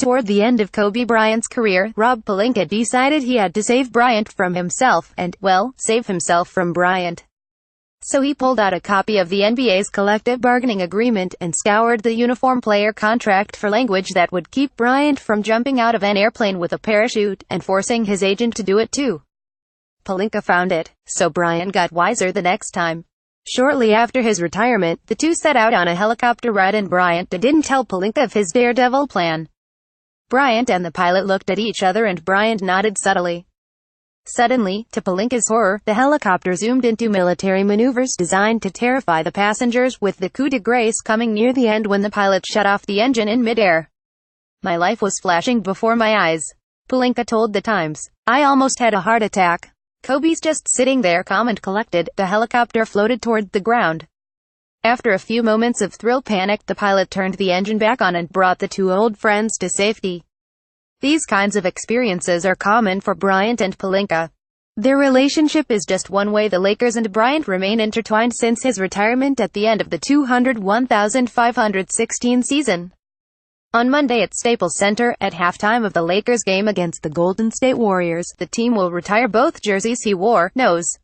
toward the end of Kobe Bryant's career, Rob Pelinka decided he had to save Bryant from himself, and, well, save himself from Bryant. So he pulled out a copy of the NBA's collective bargaining agreement, and scoured the uniform player contract for language that would keep Bryant from jumping out of an airplane with a parachute, and forcing his agent to do it too. Pelinka found it, so Bryant got wiser the next time. Shortly after his retirement, the two set out on a helicopter ride and Bryant didn't tell Pelinka of his daredevil plan. Bryant and the pilot looked at each other and Bryant nodded subtly. Suddenly, to Pelinka's horror, the helicopter zoomed into military maneuvers designed to terrify the passengers, with the coup de grace coming near the end when the pilot shut off the engine in midair. "My life was flashing before my eyes," Pelinka told The Times. "I almost had a heart attack. Kobe's just sitting there calm and collected." The helicopter floated toward the ground. After a few moments of thrill-panic, the pilot turned the engine back on and brought the two old friends to safety. These kinds of experiences are common for Bryant and Pelinka. Their relationship is just one way the Lakers and Bryant remain intertwined since his retirement at the end of the 201,516 season. On Monday at Staples Center, at halftime of the Lakers game against the Golden State Warriors, the team will retire both jerseys he wore, Nos.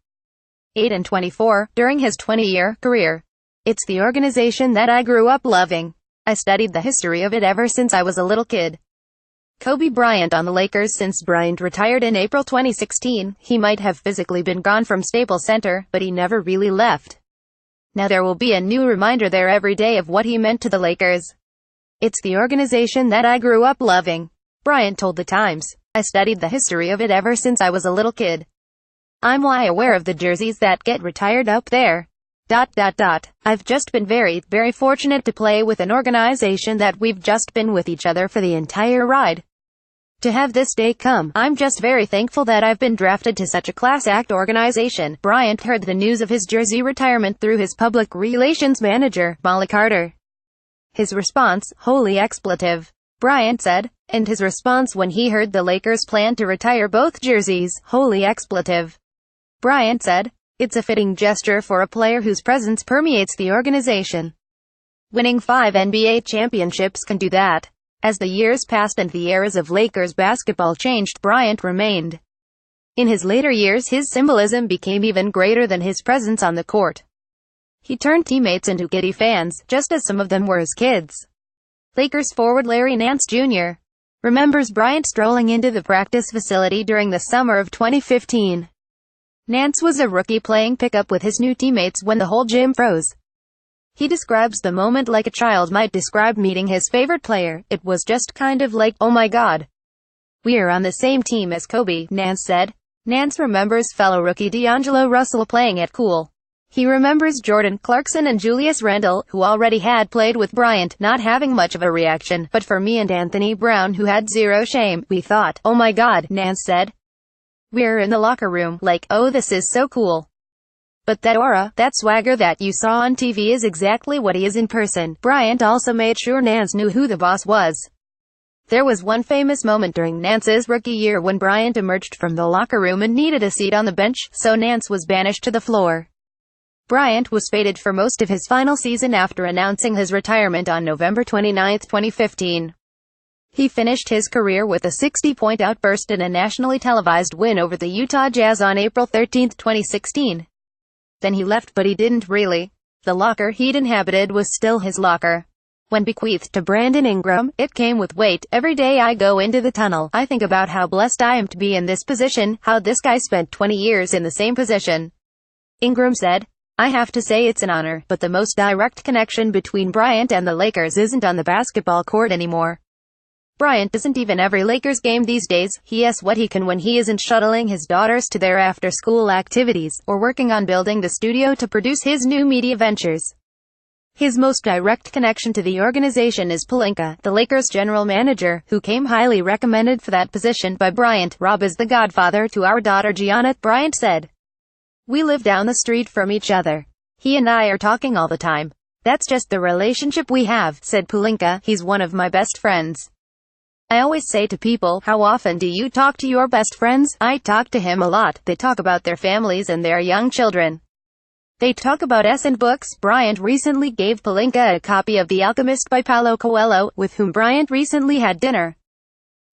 8 and 24, during his 20-year career. "It's the organization that I grew up loving. I studied the history of it ever since I was a little kid." Kobe Bryant on the Lakers. Since Bryant retired in April 2016, he might have physically been gone from Staples Center, but he never really left. Now there will be a new reminder there every day of what he meant to the Lakers. "It's the organization that I grew up loving," Bryant told The Times. "I studied the history of it ever since I was a little kid. I'm why aware of the jerseys that get retired up there. I've just been very, very fortunate to play with an organization that we've just been with each other for the entire ride. To have this day come, I'm just very thankful that I've been drafted to such a class act organization." Bryant heard the news of his jersey retirement through his public relations manager, Molly Carter. His response, "Holy expletive," Bryant said. And his response when he heard the Lakers plan to retire both jerseys, "Holy expletive," Bryant said. "It's a fitting gesture for a player whose presence permeates the organization. Winning 5 NBA championships can do that." As the years passed and the eras of Lakers basketball changed, Bryant remained. In his later years, his symbolism became even greater than his presence on the court. He turned teammates into giddy fans, just as some of them were his kids. Lakers forward Larry Nance Jr. remembers Bryant strolling into the practice facility during the summer of 2015. Nance was a rookie playing pickup with his new teammates when the whole gym froze. He describes the moment like a child might describe meeting his favorite player. "It was just kind of like, oh my god. We're on the same team as Kobe," Nance said. Nance remembers fellow rookie D'Angelo Russell playing at cool. He remembers Jordan Clarkson and Julius Randle, who already had played with Bryant, not having much of a reaction. "But for me and Anthony Brown, who had zero shame, we thought, oh my god," Nance said. "We're in the locker room, like, oh this is so cool. But that aura, that swagger that you saw on TV is exactly what he is in person." Bryant also made sure Nance knew who the boss was. There was one famous moment during Nance's rookie year when Bryant emerged from the locker room and needed a seat on the bench, so Nance was banished to the floor. Bryant was faded for most of his final season after announcing his retirement on November 29, 2015. He finished his career with a 60-point outburst in a nationally televised win over the Utah Jazz on April 13, 2016. Then he left, but he didn't really. The locker he'd inhabited was still his locker. When bequeathed to Brandon Ingram, it came with weight. "Every day I go into the tunnel, I think about how blessed I am to be in this position, how this guy spent 20 years in the same position," Ingram said. "I have to say it's an honor, but the most direct connection between Bryant and the Lakers isn't on the basketball court anymore. Bryant isn't even every Lakers game these days. He is what he can when he isn't shuttling his daughters to their after-school activities, or working on building the studio to produce his new media ventures." His most direct connection to the organization is Pelinka, the Lakers general manager, who came highly recommended for that position by Bryant. "Rob is the godfather to our daughter Gianna," Bryant said. "We live down the street from each other. He and I are talking all the time. That's just the relationship we have," said Pelinka. "He's one of my best friends. I always say to people, how often do you talk to your best friends? I talk to him a lot. They talk about their families and their young children. They talk about us and books." Bryant recently gave Pelinka a copy of The Alchemist by Paulo Coelho, with whom Bryant recently had dinner.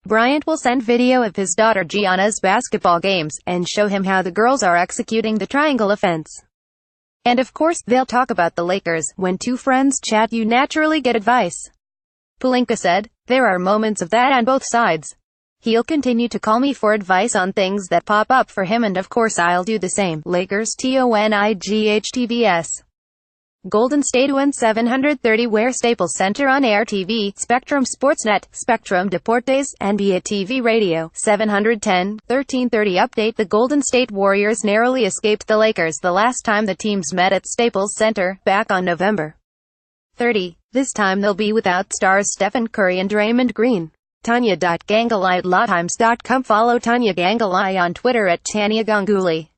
Bryant will send video of his daughter Gianna's basketball games, and show him how the girls are executing the triangle offense. And of course, they'll talk about the Lakers. When two friends chat, you naturally get advice. Pelinka said, "There are moments of that on both sides. He'll continue to call me for advice on things that pop up for him, and of course I'll do the same." Lakers TONIGHTVS. Golden State wins 730 where Staples Center on air TV, Spectrum Sportsnet, Spectrum Deportes, NBA TV Radio, 710, 1330 update. The Golden State Warriors narrowly escaped the Lakers the last time the teams met at Staples Center, back on November 30. This time they'll be without stars Stephen Curry and Draymond Green. Tanya.Ganguly@lawtimes.com. Follow Tanya Ganguly on Twitter at Tanya Ganguly.